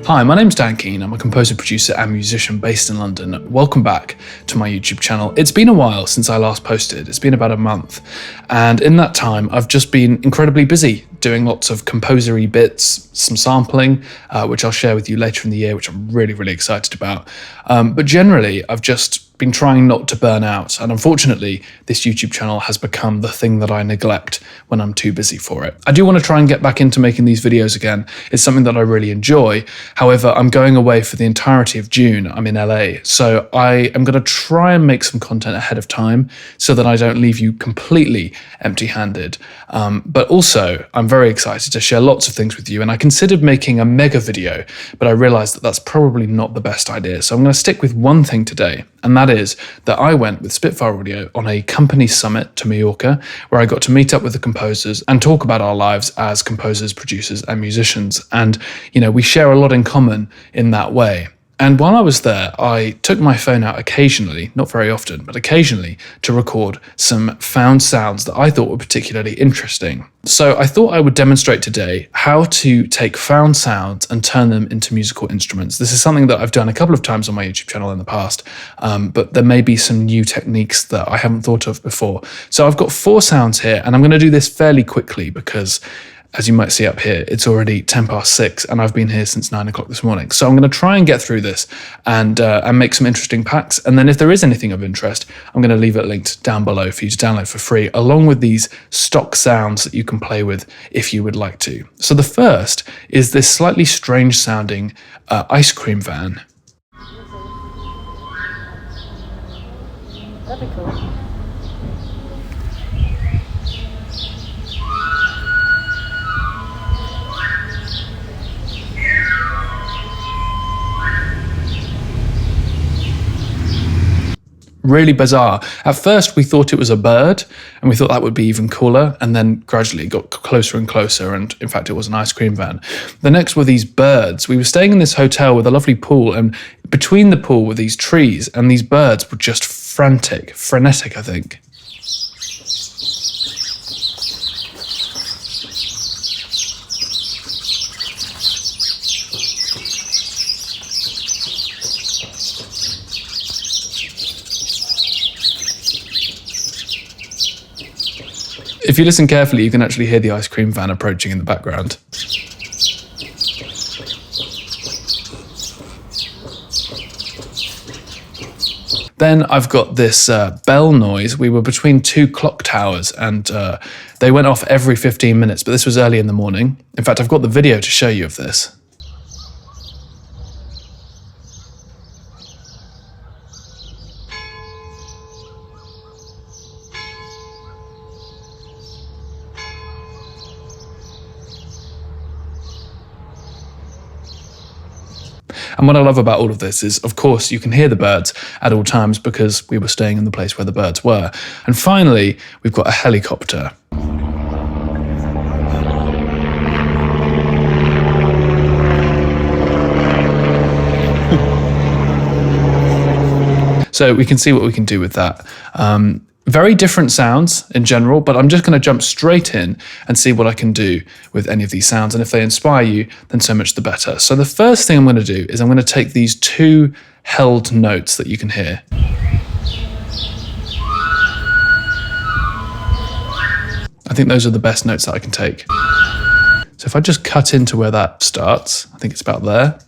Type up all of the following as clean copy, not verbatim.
Hi, my name's Dan Keane. I'm a composer, producer and musician based in London. Welcome back to my YouTube channel. It's been a while since I last posted. It's been about a month. And in that time, I've just been incredibly busy doing lots of composery bits, some sampling, which I'll share with you later in the year, which I'm really excited about. But generally, I've just been trying not to burn out. And unfortunately, this YouTube channel has become the thing that I neglect when I'm too busy for it. I do want to try and get back into making these videos again. It's something that I really enjoy. However, I'm going away for the entirety of June. I'm in LA. So I am going to try and make some content ahead of time so that I don't leave you completely empty-handed. But also, I'm very excited to share lots of things with you. And I considered making a mega video, but I realized that that's probably not the best idea. So I'm going to stick with one thing today. And that is that I went with Spitfire Audio on a company summit to Mallorca, where I got to meet up with the composers and talk about our lives as composers, producers, and musicians. And, you know, we share a lot in common in that way. And while I was there, I took my phone out occasionally, not very often, but occasionally, to record some found sounds that I thought were particularly interesting. So I thought I would demonstrate today how to take found sounds and turn them into musical instruments. This is something that I've done a couple of times on my YouTube channel in the past, but there may be some new techniques that I haven't thought of before. So I've got 4 sounds here, and I'm going to do this fairly quickly because, as you might see up here, it's already 6:10 and I've been here since 9 o'clock this morning. So I'm going to try and get through this and make some interesting packs. And then if there is anything of interest, I'm going to leave it linked down below for you to download for free, along with these stock sounds that you can play with if you would like to. So the first is this slightly strange sounding ice cream van. That'd be cool. Really bizarre. At first we thought it was a bird and we thought that would be even cooler, and then gradually it got closer and closer, and in fact it was an ice cream van. The next were these birds. We were staying in this hotel with a lovely pool, and between the pool were these trees, and these birds were just frenetic I think. If you listen carefully, you can actually hear the ice cream van approaching in the background. Then I've got this bell noise. We were between 2 clock towers, and they went off every 15 minutes, but this was early in the morning. In fact, I've got the video to show you of this. And what I love about all of this is, of course, you can hear the birds at all times because we were staying in the place where the birds were. And finally, we've got a helicopter. So we can see what we can do with that. Very different sounds in general, but I'm just going to jump straight in and see what I can do with any of these sounds. And if they inspire you, then so much the better. So the first thing I'm going to do is I'm going to take these 2 held notes that you can hear. I think those are the best notes that I can take. So if I just cut into where that starts, I think it's about there.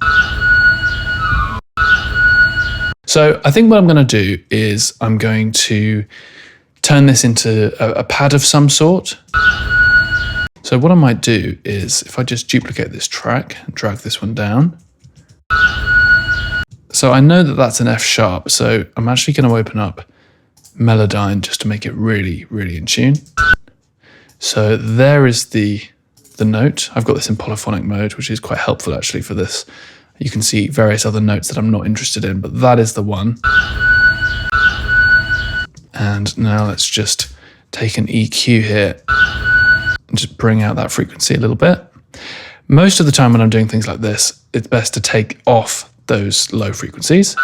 So I think what I'm going to do is I'm going to turn this into a pad of some sort. So what I might do is, if I just duplicate this track and drag this one down. So I know that that's an F sharp, so I'm actually going to open up Melodyne just to make it really in tune. So there is the note. I've got this in polyphonic mode, which is quite helpful actually for this. You can see various other notes that I'm not interested in, but that is the one. And now let's just take an EQ here and just bring out that frequency a little bit. Most of the time when I'm doing things like this, it's best to take off those low frequencies.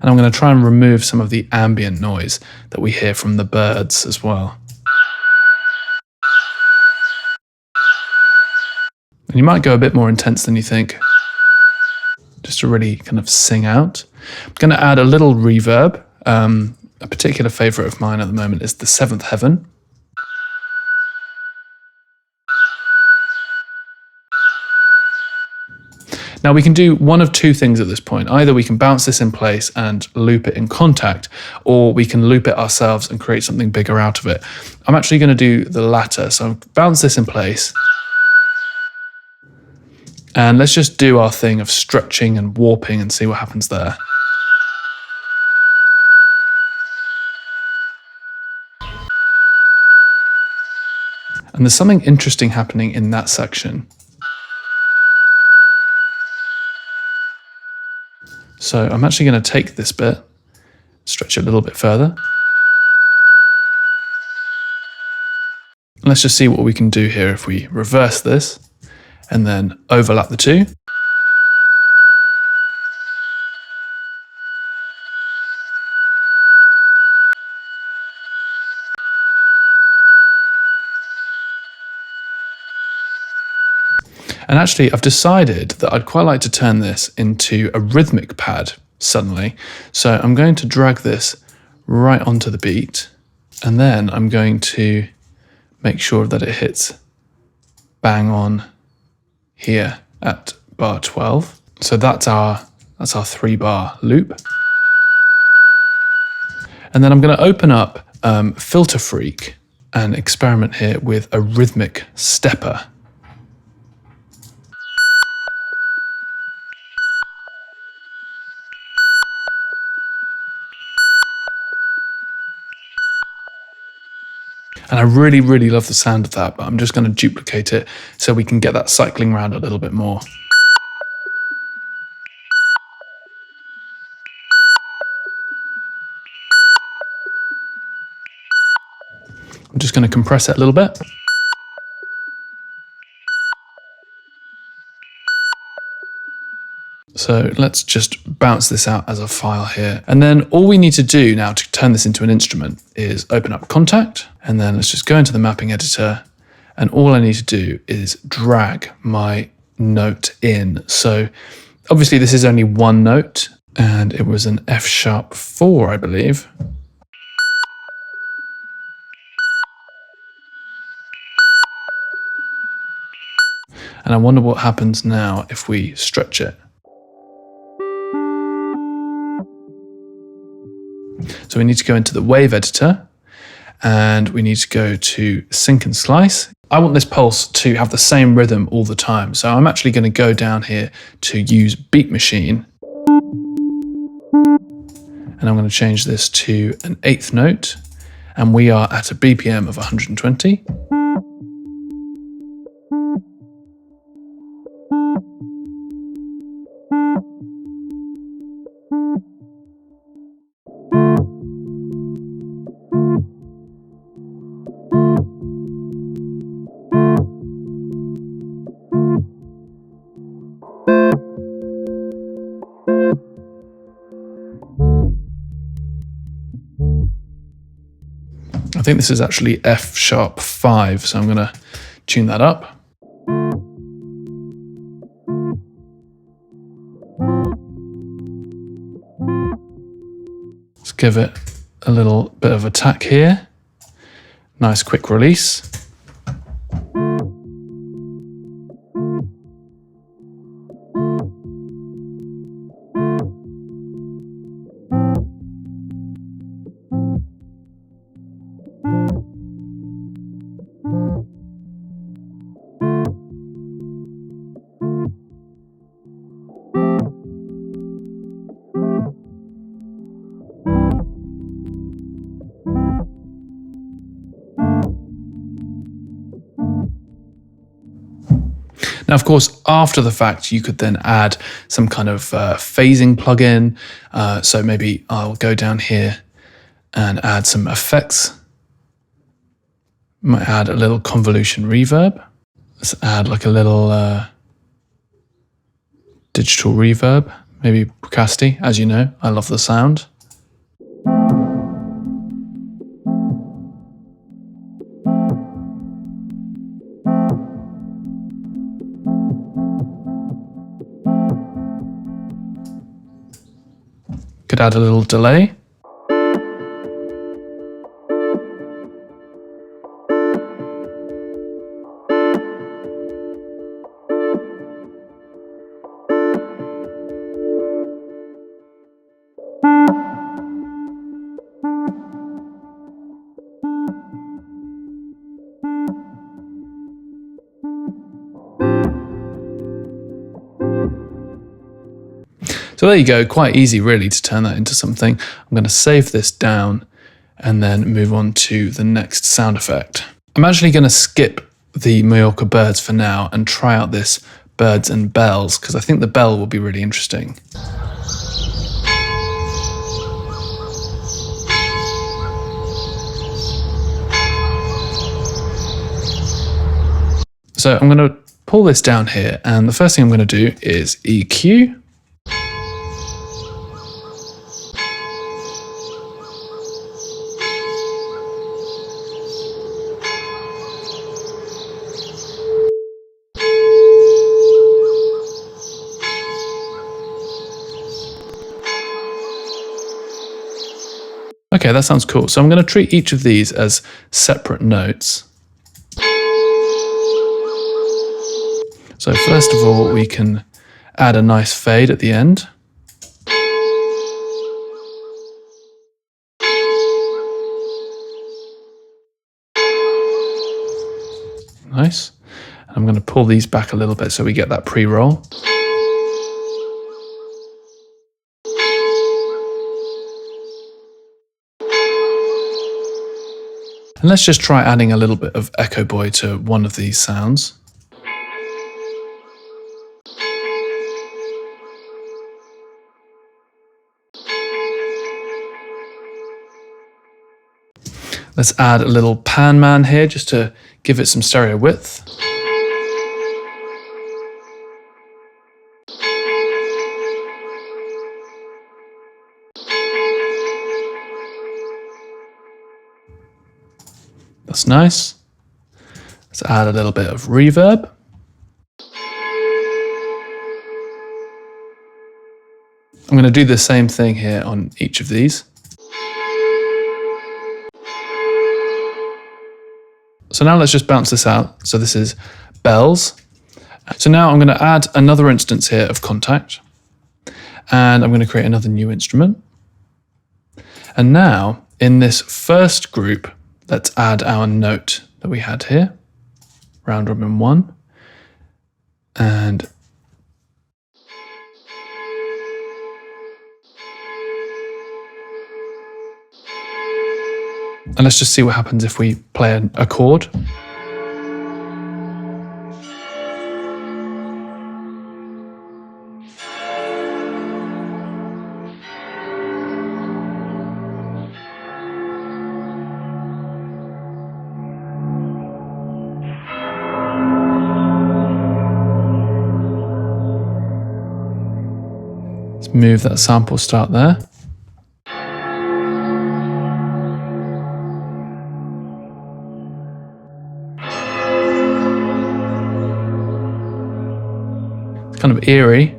And I'm going to try and remove some of the ambient noise that we hear from the birds as well. And you might go a bit more intense than you think, just to really kind of sing out. I'm going to add a little reverb. A particular favorite of mine at the moment is the Seventh Heaven. Now we can do one of two things at this point. Either we can bounce this in place and loop it in Kontakt, or we can loop it ourselves and create something bigger out of it. I'm actually going to do the latter. So I'll bounce this in place. And let's just do our thing of stretching and warping and see what happens there. And there's something interesting happening in that section. So I'm actually going to take this bit, stretch it a little bit further. Let's just see what we can do here if we reverse this and then overlap the two. And actually, I've decided that I'd quite like to turn this into a rhythmic pad suddenly. So I'm going to drag this right onto the beat, and then I'm going to make sure that it hits bang on here at bar 12. So that's our 3-bar loop. And then I'm going to open up Filter Freak and experiment here with a rhythmic stepper. And I really, really love the sound of that, but I'm just going to duplicate it so we can get that cycling around a little bit more. I'm just going to compress it a little bit. So let's just bounce this out as a file here. And then all we need to do now to turn this into an instrument is open up Kontakt, and then let's just go into the mapping editor. And all I need to do is drag my note in. So obviously this is only one note, and it was an F#4, I believe. And I wonder what happens now if we stretch it. So we need to go into the wave editor, and we need to go to sync and slice. I want this pulse to have the same rhythm all the time. So I'm actually going to go down here to use Beat Machine. And I'm going to change this to an 8th note. And we are at a BPM of 120. I think this is actually F#5, so I'm going to tune that up. Let's give it a little bit of attack here. Nice quick release. Now, of course, after the fact, you could then add some kind of phasing plugin. So maybe I'll go down here and add some effects. Might add a little convolution reverb. Let's add like a little digital reverb, maybe Bricasti. As you know, I love the sound. could add a little delay. So there you go, quite easy really to turn that into something. I'm going to save this down and then move on to the next sound effect. I'm actually going to skip the Mallorca birds for now and try out this birds and bells, because I think the bell will be really interesting. So I'm going to pull this down here, and the first thing I'm going to do is EQ. Okay, that sounds cool. So I'm going to treat each of these as separate notes. So first of all, we can add a nice fade at the end. Nice. And I'm going to pull these back a little bit so we get that pre-roll. And let's just try adding a little bit of Echo Boy to one of these sounds. Let's add a little Pan Man here just to give it some stereo width. That's nice. Let's add a little bit of reverb. I'm going to do the same thing here on each of these. So now let's just bounce this out. So this is bells. So now I'm going to add another instance here of Kontakt. And I'm going to create another new instrument. And now in this first group, let's add our note that we had here, round robin 1. And let's just see what happens if we play a chord. Let's move that sample start there. Kind of eerie.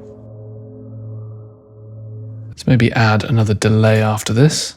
Let's maybe add another delay after this.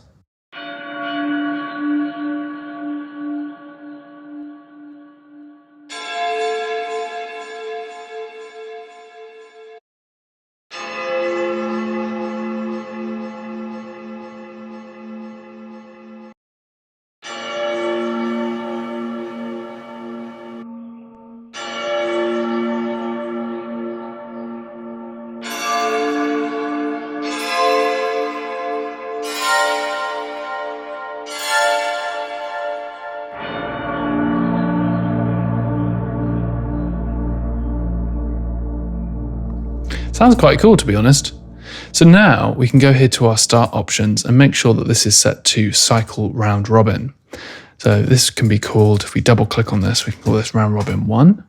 Sounds quite cool, to be honest. So now we can go here to our start options and make sure that this is set to cycle round robin. So this can be called, if we double click on this, we can call this round robin 1.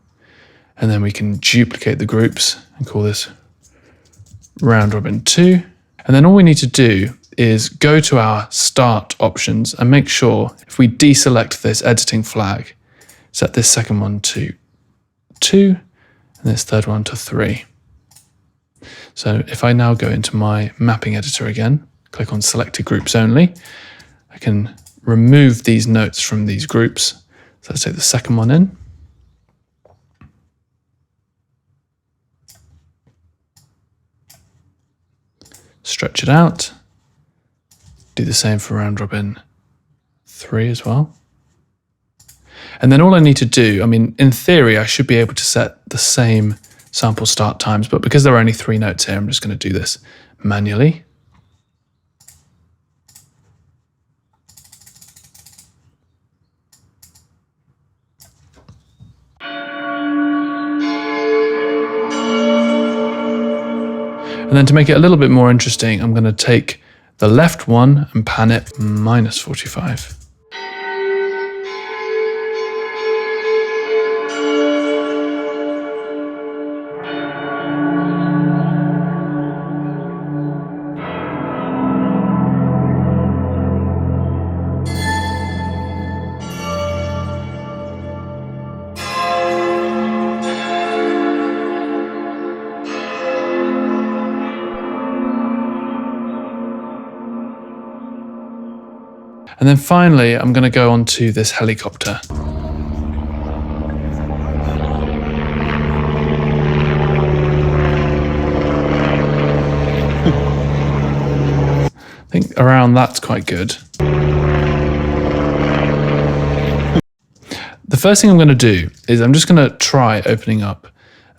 And then we can duplicate the groups and call this round robin 2. And then all we need to do is go to our start options and make sure if we deselect this editing flag, set this second one to 2 and this third one to 3. So if I now go into my mapping editor again, click on selected groups only. I can remove these notes from these groups. So let's take the second one in. Stretch it out. Do the same for round robin 3 as well. And then all I need to do, I mean, in theory, I should be able to set the same sample start times, but because there are only 3 notes here, I'm just going to do this manually. And then to make it a little bit more interesting, I'm going to take the left one and pan it -45. And then finally, I'm going to go on to this helicopter. I think around that's quite good. The first thing I'm going to do is I'm just going to try opening up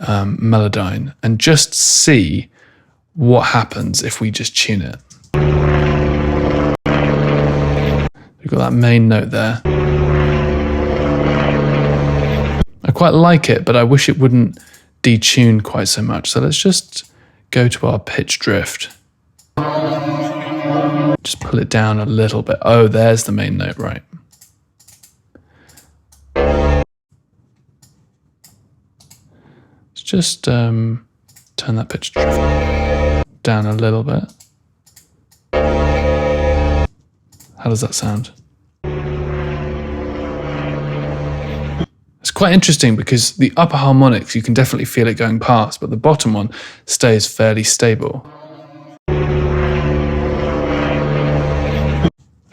Melodyne and just see what happens if we just tune it. We've got that main note there. I quite like it, but I wish it wouldn't detune quite so much. So let's just go to our pitch drift. Just pull it down a little bit. Oh, there's the main note, right. Let's just turn that pitch drift down a little bit. How does that sound? It's quite interesting because the upper harmonics, you can definitely feel it going past, but the bottom one stays fairly stable.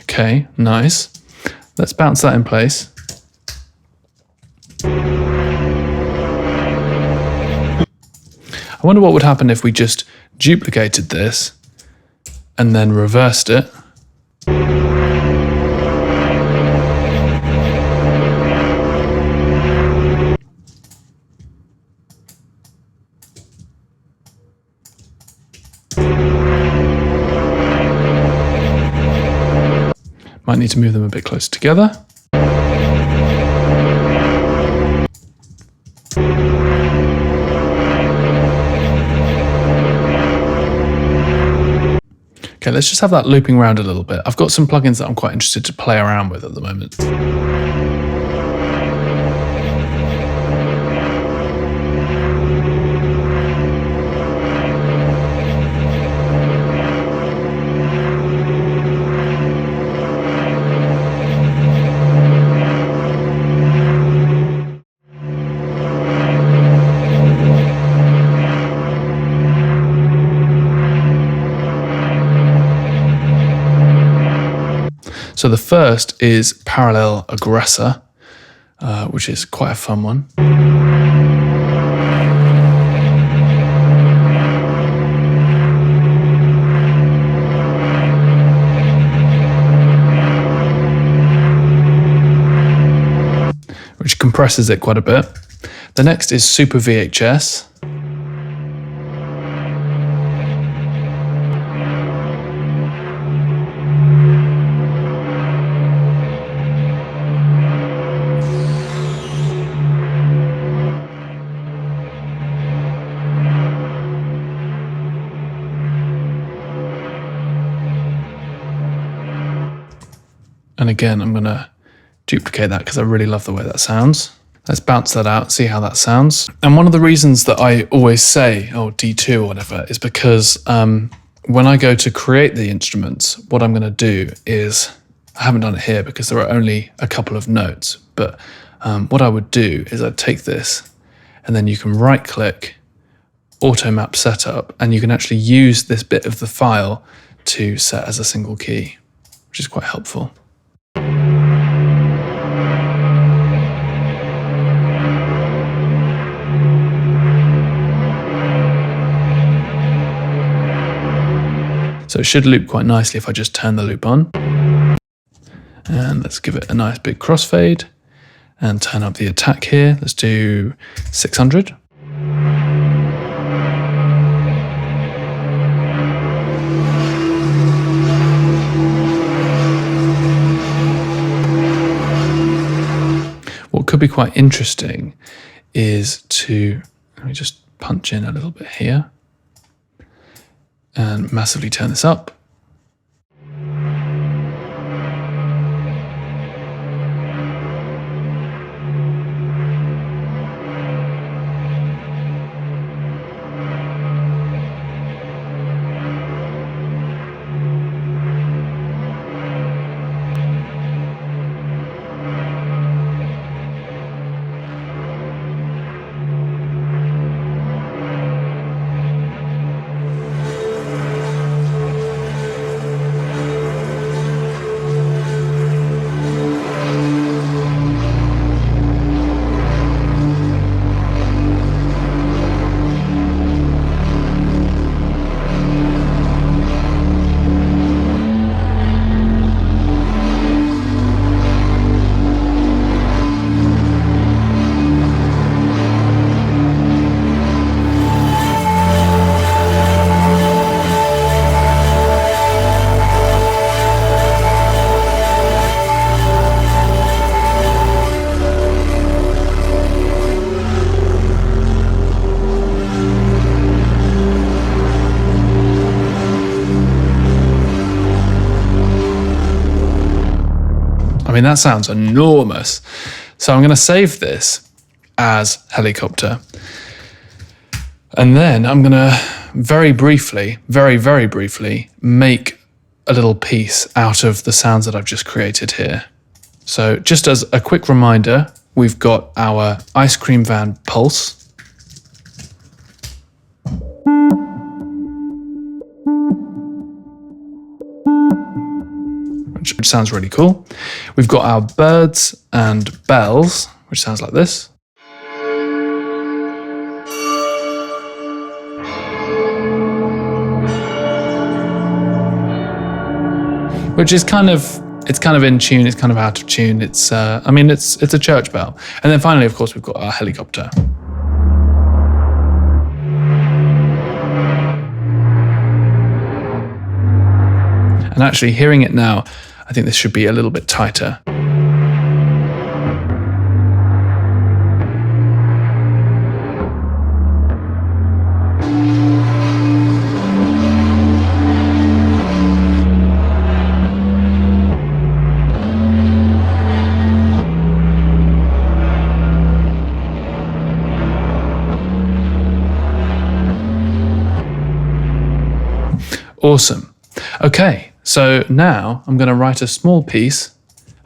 Okay, nice. Let's bounce that in place. I wonder what would happen if we just duplicated this and then reversed it. Might need to move them a bit closer together. Okay, let's just have that looping around a little bit. I've got some plugins that I'm quite interested to play around with at the moment. So the first is Parallel Aggressor, which is quite a fun one. Which compresses it quite a bit. The next is Super VHS. And again, I'm going to duplicate that because I really love the way that sounds. Let's bounce that out, see how that sounds. And one of the reasons that I always say, oh, D2 or whatever, is because when I go to create the instruments, what I'm going to do is, I haven't done it here because there are only a couple of notes, but what I would do is I'd take this and then you can right click, auto map setup, and you can actually use this bit of the file to set as a single key, which is quite helpful. So it should loop quite nicely if I just turn the loop on. And let's give it a nice big crossfade and turn up the attack here. Let's do 600. What could be quite interesting is to, let me just punch in a little bit here and massively turn this up. I mean, that sounds enormous. So I'm going to save this as helicopter. And then I'm going to very briefly, very briefly, make a little piece out of the sounds that I've just created here. So just as a quick reminder, we've got our ice cream van pulse. Which sounds really cool. We've got our birds and bells, which sounds like this. Which is it's kind of in tune, it's kind of out of tune. It's I mean, it's a church bell. And then finally, of course, we've got our helicopter. And actually hearing it now, I think this should be a little bit tighter. Awesome. Okay. So now I'm going to write a small piece,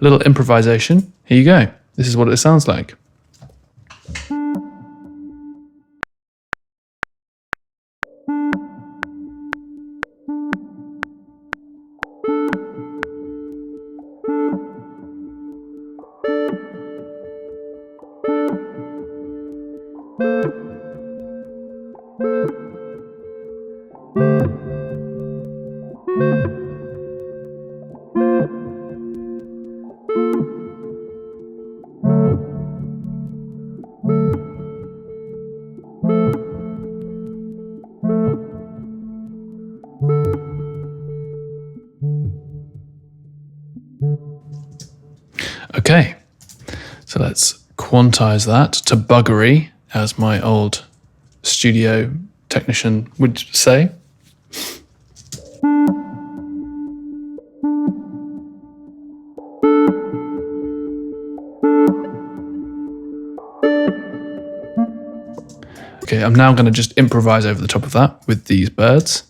a little improvisation. Here you go. This is what it sounds like. Okay, so let's quantize that to buggery, as my old studio technician would say. Okay, I'm now going to just improvise over the top of that with these birds.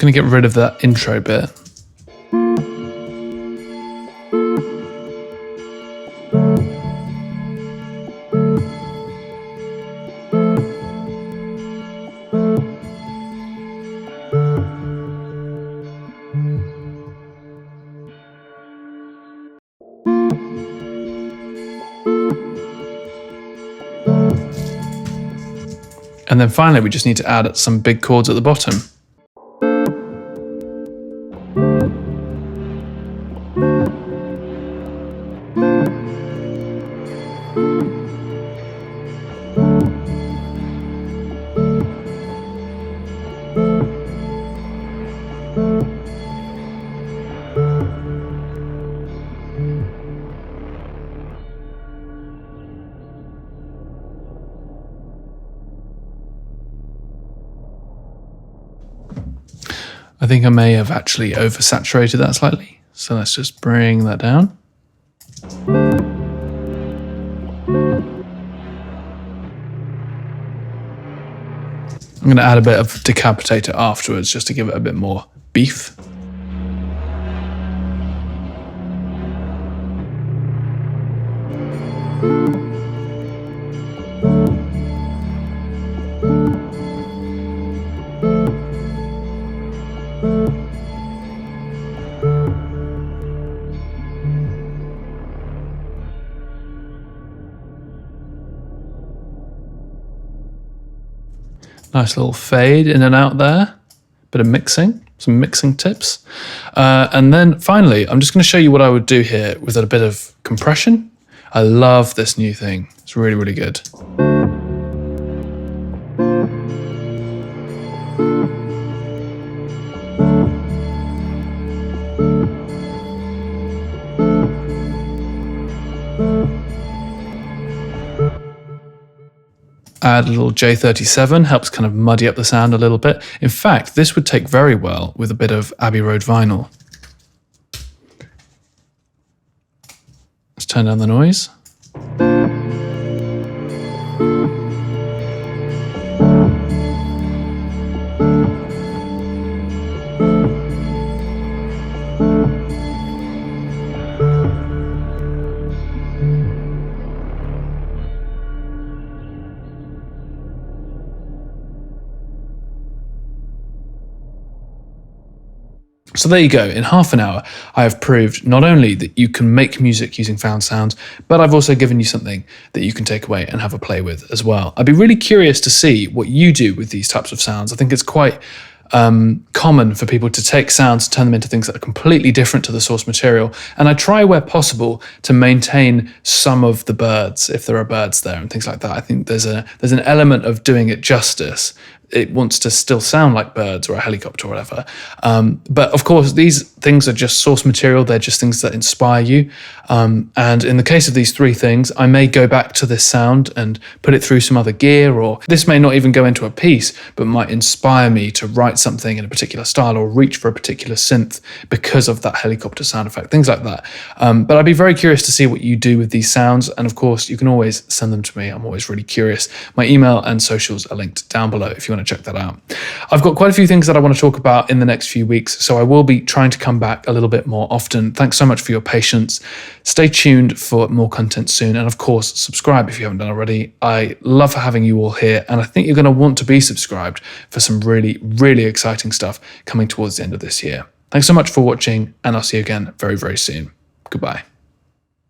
going to get rid of that intro bit. And then finally, we just need to add some big chords at the bottom. I think I may have actually oversaturated that slightly. So let's just bring that down. I'm going to add a bit of Decapitator afterwards just to give it a bit more beef. Nice little fade in and out there, bit of mixing, some mixing tips. And then finally, I'm just going to show you what I would do here with a bit of compression. I love this new thing. It's really, really good. Add a little J37, helps kind of muddy up the sound a little bit. In fact, this would take very well with a bit of Abbey Road vinyl. Let's turn down the noise. So there you go, in half an hour, I have proved not only that you can make music using found sounds, but I've also given you something that you can take away and have a play with as well. I'd be really curious to see what you do with these types of sounds. I think it's quite common for people to take sounds, turn them into things that are completely different to the source material. And I try where possible to maintain some of the birds, if there are birds there and things like that. I think there's an element of doing it justice. It wants to still sound like birds or a helicopter or whatever. But of course, these things are just source material. They're just things that inspire you. And in the case of these three things, I may go back to this sound and put it through some other gear, or this may not even go into a piece, but might inspire me to write something in a particular style or reach for a particular synth because of that helicopter sound effect, things like that. But I'd be very curious to see what you do with these sounds. And of course, you can always send them to me. I'm always really curious. My email and socials are linked down below if you want to check that out. I've got quite a few things that I want to talk about in the next few weeks, so I will be trying to come back a little bit more often. Thanks so much for your patience. Stay tuned for more content soon, and of course, subscribe if you haven't done already. I love having you all here, and I think you're going to want to be subscribed for some really, really exciting stuff coming towards the end of this year. Thanks so much for watching, and I'll see you again very, very soon. Goodbye.